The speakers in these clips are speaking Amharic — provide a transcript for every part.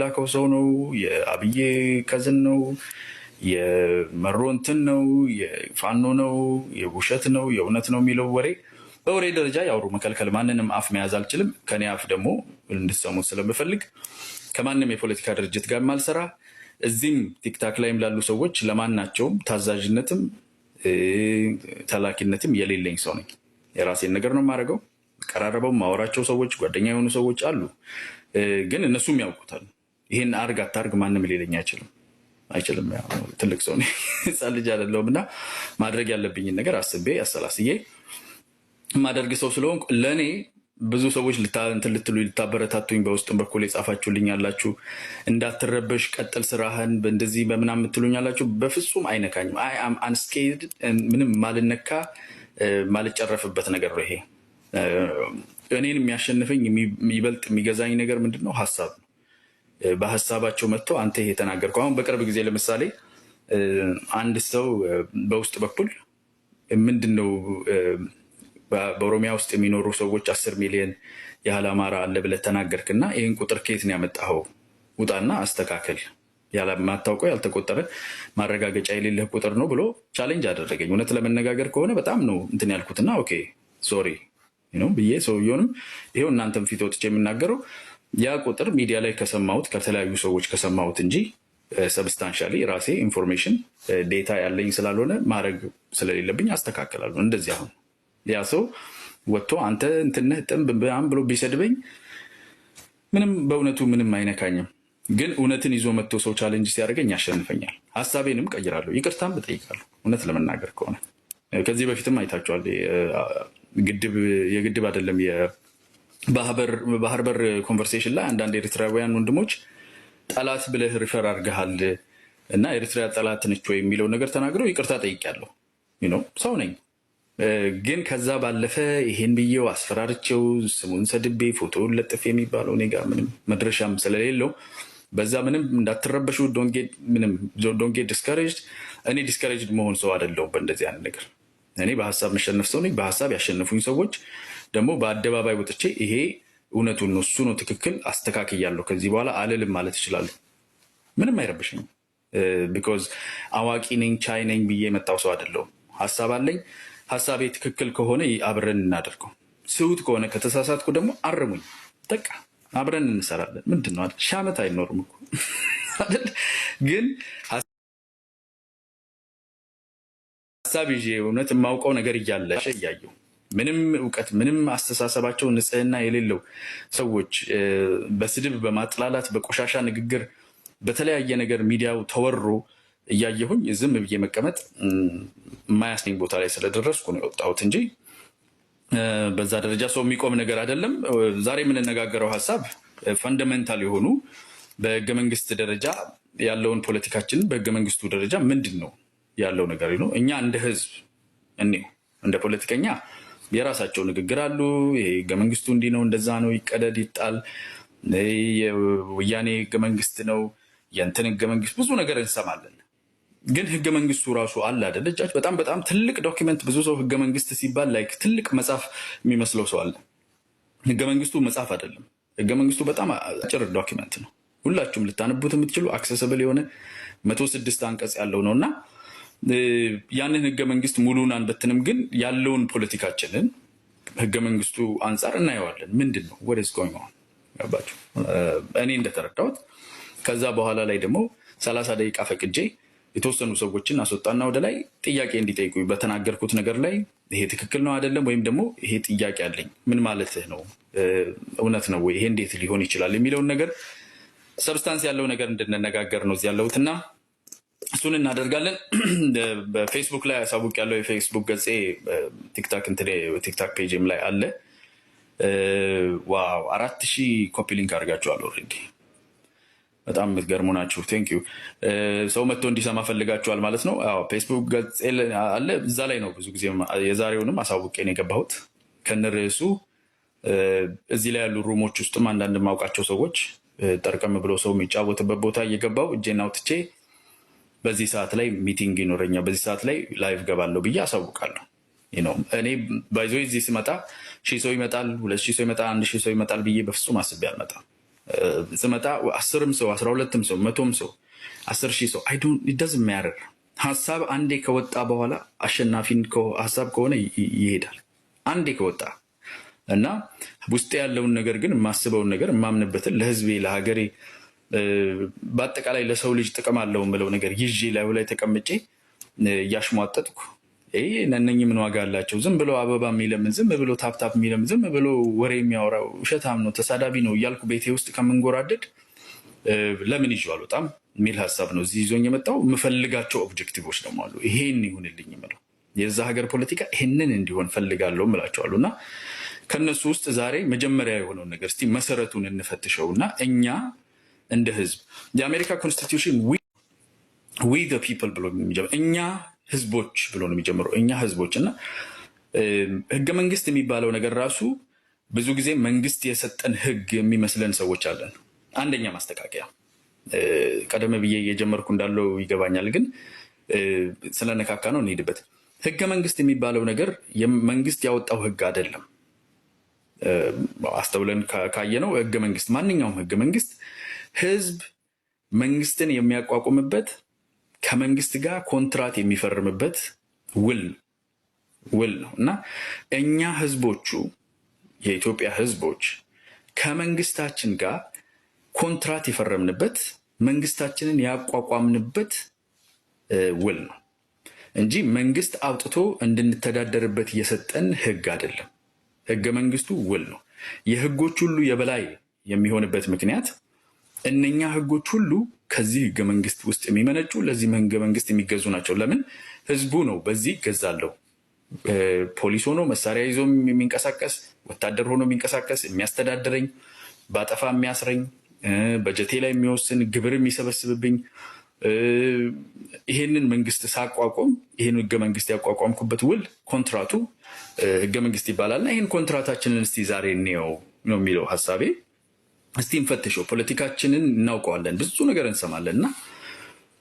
ላከው ሰው ነው፣ የአብዬ ከዝን ነው፣ የመሮ እንትን ነው፣ የፋኖ ነው፣ የውሸት ነው፣ የእውነት ነው የሚለው ወሬ በወሬ ደረጃ ያውሩ። መከልከል ማንንም አፍ መያዝ አልችልም። ከኔ አፍ ደግሞ እንድትሰሙት ስለምፈልግ ከማንም የፖለቲካ ድርጅት ጋር ማልሰራ እዚህም ቲክታክ ላይም ላሉ ሰዎች ለማናቸውም ታዛዥነትም ተላኪነትም የሌለኝ ሰው ነኝ። የራሴን ነገር ነው የማደርገው። ቀራረበው ማወራቸው ሰዎች ጓደኛ የሆኑ ሰዎች አሉ፣ ግን እነሱም ያውቁታል። ይህን አርግ አታርግ ማንም ሊለኝ አይችልም። ትልቅ ሰው ህፃን ልጅ አይደለሁም እና ማድረግ ያለብኝን ነገር አስቤ አሰላስዬ ማደርግ ሰው ስለሆንኩ ለእኔ ብዙ ሰዎች እንትን ልትሉ ልታበረታቱኝ በውስጥም በኩል የጻፋችሁልኝ ያላችሁ፣ እንዳትረበሽ ቀጥል ስራህን እንደዚህ በምናምን የምትሉኝ ያላችሁ፣ በፍጹም አይነካኝም። አንስኬድ ምንም ማልነካ ማልጨረፍበት ነገር ነው ይሄ። እኔን የሚያሸንፈኝ የሚበልጥ የሚገዛኝ ነገር ምንድን ነው? ሀሳብ ነው። በሀሳባቸው መጥቶ አንተ ይሄ የተናገርከው አሁን በቅርብ ጊዜ ለምሳሌ አንድ ሰው በውስጥ በኩል ምንድን ነው በኦሮሚያ ውስጥ የሚኖሩ ሰዎች 10 ሚሊዮን ያህል አማራ አለ ብለህ ተናገርክና ይህን ቁጥር ከየት ነው ያመጣኸው? ውጣና አስተካከል፣ ያለማታውቀው ያልተቆጠረ ማረጋገጫ የሌለህ ቁጥር ነው ብሎ ቻሌንጅ አደረገኝ። እውነት ለመነጋገር ከሆነ በጣም ነው እንትን ያልኩትና ኦኬ ሶሪ ብዬ ሰውየውንም ይሄው እናንተም ፊት ወጥቼ የምናገረው ያ ቁጥር ሚዲያ ላይ ከሰማሁት ከተለያዩ ሰዎች ከሰማሁት እንጂ ሰብስታንሻሊ ራሴ ኢንፎርሜሽን ዴታ ያለኝ ስላልሆነ ማድረግ ስለሌለብኝ አስተካከላለሁ። እንደዚህ አሁን ያ ሰው ወጥቶ አንተ እንትነህ ጥንብ ብሎ ቢሰድበኝ ምንም በእውነቱ ምንም አይነካኝም። ግን እውነትን ይዞ መጥቶ ሰው ቻሌንጅ ሲያደርገኝ ያሸንፈኛል። ሀሳቤንም ቀይራለሁ፣ ይቅርታም እጠይቃለሁ። እውነት ለመናገር ከሆነ ከዚህ በፊትም አይታችኋል። የግድብ አይደለም የባህር በር ኮንቨርሴሽን ላይ አንዳንድ ኤርትራውያን ወንድሞች ጠላት ብለህ ሪፈር አድርገሃል እና ኤርትራ ጠላት ነች ወይ የሚለው ነገር ተናግረው ይቅርታ ጠይቄያለሁ። ሰው ነኝ። ግን ከዛ ባለፈ ይሄን ብዬው አስፈራርቼው ስሙን ሰድቤ ፎቶውን ለጥፍ የሚባለው እኔ ጋር ምንም መድረሻም ስለሌለው በዛ ምንም እንዳትረበሹ። ዶንጌት ዲስካሬጅድ። እኔ ዲስካሬጅድ መሆን ሰው አይደለሁም በእንደዚህ አይነት ነገር። እኔ በሀሳብ መሸነፍ ሰው ነኝ። በሀሳብ ያሸነፉኝ ሰዎች ደግሞ በአደባባይ ወጥቼ ይሄ እውነቱን ነው እሱ ነው ትክክል አስተካክያለሁ ከዚህ በኋላ አልልም ማለት እችላለሁ። ምንም አይረብሽኝም። ቢኮዝ አዋቂ ነኝ ቻይ ነኝ ብዬ የመጣው ሰው አይደለሁም። ሀሳብ አለኝ። ሀሳቤ ትክክል ከሆነ አብረን እናደርገው። ስሁት ከሆነ ከተሳሳትኩ ደግሞ አርሙኝ። በቃ አብረን እንሰራለን። ምንድን ነው ሺህ ዓመት አይኖርም እኮ አይደል? ግን ሀሳብ ይዤ እውነት የማውቀው ነገር እያለ እያየው ምንም እውቀት ምንም አስተሳሰባቸው ንጽህና የሌለው ሰዎች በስድብ በማጥላላት በቆሻሻ ንግግር በተለያየ ነገር ሚዲያው ተወሮ እያየሁኝ ዝም ብዬ መቀመጥ የማያስነኝ ቦታ ላይ ስለደረስኩ ነው የወጣሁት እንጂ በዛ ደረጃ ሰው የሚቆም ነገር አይደለም። ዛሬ የምንነጋገረው ሀሳብ ፈንዳሜንታል የሆኑ በህገ መንግስት ደረጃ ያለውን ፖለቲካችንን በህገ መንግስቱ ደረጃ ምንድን ነው ያለው ነገር ነው። እኛ እንደ ህዝብ እንደ ፖለቲከኛ የራሳቸው ንግግር አሉ። ይሄ ህገ መንግስቱ እንዲህ ነው እንደዛ ነው ይቀደድ ይጣል፣ የወያኔ ህገ መንግስት ነው የእንትን ህገ መንግስት ብዙ ነገር እንሰማለን። ግን ህገ መንግስቱ ራሱ አለ አይደል? እጃች በጣም ትልቅ ዶኪመንት። ብዙ ሰው ህገ መንግስት ሲባል ላይክ ትልቅ መጽሐፍ የሚመስለው ሰው አለ። ህገ መንግስቱ መጽሐፍ አይደለም። ህገ መንግስቱ በጣም አጭር ዶኪመንት ነው። ሁላችሁም ልታነቡት የምትችሉ አክሰስብል የሆነ 106 አንቀጽ ያለው ነው እና ያንን ህገ መንግስት ሙሉን አንበትንም፣ ግን ያለውን ፖለቲካችንን ህገ መንግስቱ አንጻር እናየዋለን። ምንድን ነው ወደስ ጎኝ ገባችሁ? እኔ እንደተረዳሁት ከዛ በኋላ ላይ ደግሞ 30 ደቂቃ ፈቅጄ የተወሰኑ ሰዎችን አስወጣና ወደ ላይ ጥያቄ እንዲጠይቁ በተናገርኩት ነገር ላይ ይሄ ትክክል ነው አይደለም፣ ወይም ደግሞ ይሄ ጥያቄ አለኝ ምን ማለትህ ነው፣ እውነት ነው ወይ፣ ይሄ እንዴት ሊሆን ይችላል የሚለውን ነገር ሰብስታንስ ያለው ነገር እንድንነጋገር ነው እዚህ ያለሁትና እሱን እናደርጋለን። በፌስቡክ ላይ አሳውቅ ያለው የፌስቡክ ገጼ ቲክታክ ፔጅም ላይ አለ። ዋው 4000 ኮፒ ሊንክ አድርጋችኋል ኦልሬዲ። በጣም የምትገርሙ ናችሁ። ቴንክ ዩ። ሰው መጥቶ እንዲሰማ ፈልጋችኋል ማለት ነው። ፌስቡክ ገጼ አለ፣ እዛ ላይ ነው ብዙ ጊዜ የዛሬውንም አሳውቄ ነው የገባሁት ከነርዕሱ። እዚህ ላይ ያሉ ሩሞች ውስጥም አንዳንድ የማውቃቸው ሰዎች ጠርቀም ብሎ ሰው የሚጫወትበት ቦታ እየገባው እጄን አውጥቼ በዚህ ሰዓት ላይ ሚቲንግ ይኖረኛል፣ በዚህ ሰዓት ላይ ላይቭ ገባለሁ ብዬ አሳውቃለሁ። እኔ ባይዞ እዚህ ስመጣ 1000 ሰው ይመጣል፣ 2000 ሰው ይመጣል፣ 1000 ሰው ይመጣል ብዬ በፍጹም አስቤ አልመጣም። ስመጣ 10ም ሰው 12ም ሰው 100ም ሰው 10,000 ሰው doesn't matter። ሀሳብ አንዴ ከወጣ በኋላ አሸናፊን ሀሳብ ከሆነ ይሄዳል። አንዴ ከወጣ እና ውስጥ ያለውን ነገር ግን የማስበውን ነገር የማምንበትን ለህዝቤ ለሀገሬ በአጠቃላይ ለሰው ልጅ ጥቅም አለው የምለው ነገር ይዤ ላይ ተቀምጬ እያሽሟጠጥኩ እነኚህ ምን ዋጋ አላቸው? ዝም ብሎ አበባ የሚለምን ዝም ብሎ ታፕታፕ የሚለምን ዝም ብሎ ወሬ የሚያወራው ውሸታም ነው ተሳዳቢ ነው እያልኩ ቤቴ ውስጥ ከምንጎራደድ ለምን ይዤው አልወጣም የሚል ሀሳብ ነው እዚህ ይዞኝ የመጣው። የምፈልጋቸው ኦብጀክቲቮች ደግሞ አሉ። ይሄን ይሁንልኝ የምለው የዛ ሀገር ፖለቲካ ይሄንን እንዲሆን ፈልጋለሁ እምላቸዋለሁ። እና ከነሱ ውስጥ ዛሬ መጀመሪያ የሆነውን ነገር እስቲ መሰረቱን እንፈትሸው እና እኛ እንደ ህዝብ የአሜሪካ ኮንስቲትዩሽን ዊ ዘ ፒፕል ብሎ የሚጀምረው እኛ ህዝቦች ብሎ ነው የሚጀምረው። እኛ ህዝቦች እና ህገ መንግስት የሚባለው ነገር ራሱ ብዙ ጊዜ መንግስት የሰጠን ህግ የሚመስለን ሰዎች አለን። አንደኛ ማስተካከያ ቀደም ብዬ እየጀመርኩ እንዳለው ይገባኛል፣ ግን ስለነካካ ነው እንሄድበት። ህገ መንግስት የሚባለው ነገር መንግስት ያወጣው ህግ አይደለም። አስተውለን ካየነው ህገ መንግስት ማንኛውም ህገ መንግስት ህዝብ መንግስትን የሚያቋቁምበት ከመንግስት ጋር ኮንትራት የሚፈርምበት ውል ነው እና እኛ ህዝቦቹ የኢትዮጵያ ህዝቦች ከመንግስታችን ጋር ኮንትራት የፈረምንበት መንግስታችንን ያቋቋምንበት ውል ነው እንጂ መንግስት አውጥቶ እንድንተዳደርበት የሰጠን ህግ አይደለም። ህገ መንግስቱ ውል ነው። የህጎች ሁሉ የበላይ የሚሆንበት ምክንያት እነኛ ህጎች ሁሉ ከዚህ ህገ መንግስት ውስጥ የሚመነጩ ለዚህ ህገ መንግስት የሚገዙ ናቸው። ለምን? ህዝቡ ነው በዚህ ይገዛለሁ። ፖሊስ ሆኖ መሳሪያ ይዞ የሚንቀሳቀስ ወታደር ሆኖ የሚንቀሳቀስ የሚያስተዳድረኝ፣ ባጠፋ የሚያስረኝ፣ በጀቴ ላይ የሚወስን ግብር የሚሰበስብብኝ ይሄንን መንግስት ሳቋቁም ይህን ህገ መንግስት ያቋቋምኩበት ውል ኮንትራቱ ህገ መንግስት ይባላል። እና ይህን ኮንትራታችንን እስቲ ዛሬ እንየው ነው የሚለው ሀሳቤ። እስቲ እንፈትሸው። ፖለቲካችንን እናውቀዋለን፣ ብዙ ነገር እንሰማለን እና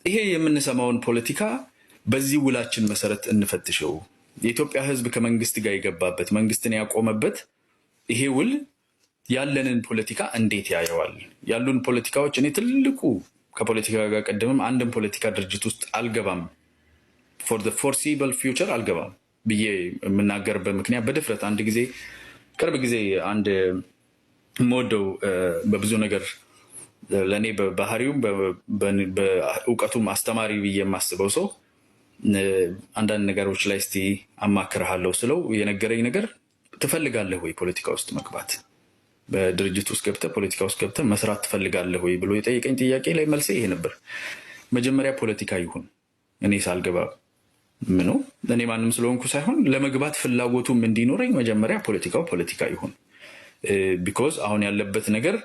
ይሄ የምንሰማውን ፖለቲካ በዚህ ውላችን መሰረት እንፈትሸው። የኢትዮጵያ ህዝብ ከመንግስት ጋር የገባበት መንግስትን ያቆመበት ይሄ ውል ያለንን ፖለቲካ እንዴት ያየዋል? ያሉን ፖለቲካዎች እኔ ትልቁ ከፖለቲካ ጋር ቀደምም አንድን ፖለቲካ ድርጅት ውስጥ አልገባም፣ ፎር ዘ ፎርሲብል ፊውቸር አልገባም ብዬ የምናገርበት ምክንያት በድፍረት አንድ ጊዜ ቅርብ ጊዜ አንድ የምወደው በብዙ ነገር ለእኔ በባህሪውም በእውቀቱም አስተማሪ ብዬ የማስበው ሰው አንዳንድ ነገሮች ላይ እስቲ አማክርሃለሁ ስለው የነገረኝ ነገር ትፈልጋለህ ወይ ፖለቲካ ውስጥ መግባት፣ በድርጅት ውስጥ ገብተህ ፖለቲካ ውስጥ ገብተህ መስራት ትፈልጋለህ ወይ ብሎ የጠየቀኝ ጥያቄ ላይ መልሴ ይሄ ነበር። መጀመሪያ ፖለቲካ ይሁን፣ እኔ ሳልገባ ምኑ እኔ ማንም ስለሆንኩ ሳይሆን ለመግባት ፍላጎቱም እንዲኖረኝ መጀመሪያ ፖለቲካ ይሁን። ቢኮዝ አሁን ያለበት ነገር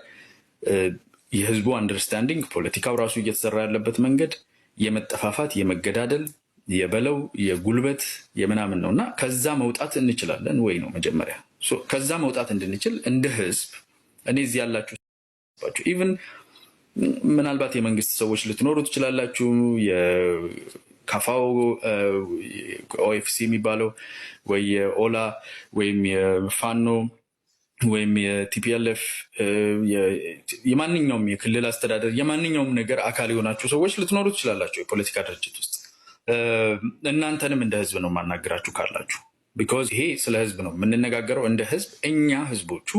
የህዝቡ አንደርስታንዲንግ ፖለቲካው ራሱ እየተሰራ ያለበት መንገድ የመጠፋፋት የመገዳደል የበለው የጉልበት የምናምን ነው እና ከዛ መውጣት እንችላለን ወይ ነው መጀመሪያ። ከዛ መውጣት እንድንችል እንደ ህዝብ እኔ እዚህ ያላችሁ ኢቨን ምናልባት የመንግስት ሰዎች ልትኖሩ ትችላላችሁ። የካፋው ኦኤፍሲ የሚባለው ወይ የኦላ ወይም የፋኖ ወይም የቲፒኤልኤፍ የማንኛውም የክልል አስተዳደር የማንኛውም ነገር አካል የሆናችሁ ሰዎች ልትኖሩ ትችላላችሁ የፖለቲካ ድርጅት ውስጥ። እናንተንም እንደ ህዝብ ነው የማናገራችሁ ካላችሁ፣ ቢኮዝ ይሄ ስለ ህዝብ ነው የምንነጋገረው። እንደ ህዝብ እኛ ህዝቦቹ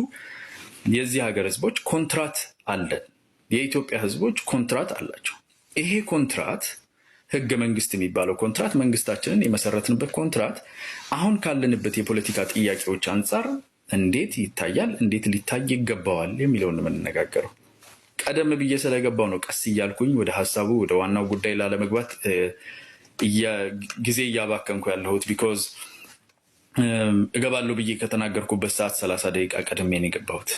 የዚህ ሀገር ህዝቦች ኮንትራት አለን። የኢትዮጵያ ህዝቦች ኮንትራት አላቸው። ይሄ ኮንትራት ህገ መንግስት የሚባለው ኮንትራት መንግስታችንን የመሰረትንበት ኮንትራት አሁን ካለንበት የፖለቲካ ጥያቄዎች አንጻር እንዴት ይታያል፣ እንዴት ሊታይ ይገባዋል የሚለውን የምንነጋገረው። ቀደም ብዬ ስለገባው ነው ቀስ እያልኩኝ ወደ ሀሳቡ ወደ ዋናው ጉዳይ ላለመግባት ጊዜ እያባከንኩ ያለሁት። ቢኮዝ እገባለሁ ብዬ ከተናገርኩበት ሰዓት 30 ደቂቃ ቀድሜ ነው የገባሁት።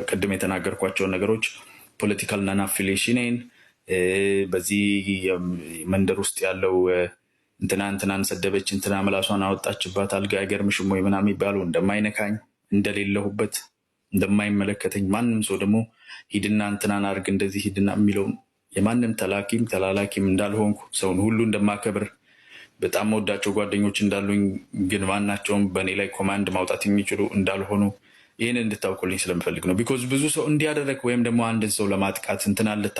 ቅድም የተናገርኳቸውን ነገሮች ፖለቲካል ናን አፊሊዬሽኔን በዚህ መንደር ውስጥ ያለው እንትናን ሰደበች፣ እንትና ምላሷን አወጣችባት፣ አልጋ አይገርምሽም ወይ ምናምን የሚባሉ እንደማይነካኝ፣ እንደሌለሁበት፣ እንደማይመለከተኝ ማንም ሰው ደግሞ ሂድና እንትናን አድርግ እንደዚህ ሂድና የሚለውን የማንም ተላኪም ተላላኪም እንዳልሆንኩ፣ ሰውን ሁሉ እንደማከብር፣ በጣም መወዳቸው ጓደኞች እንዳሉኝ ግን ማናቸውም በእኔ ላይ ኮማንድ ማውጣት የሚችሉ እንዳልሆኑ ይህንን እንድታውቁልኝ ስለምፈልግ ነው። ቢኮዝ ብዙ ሰው እንዲያደረግ ወይም ደግሞ አንድን ሰው ለማጥቃት እንትን አልታ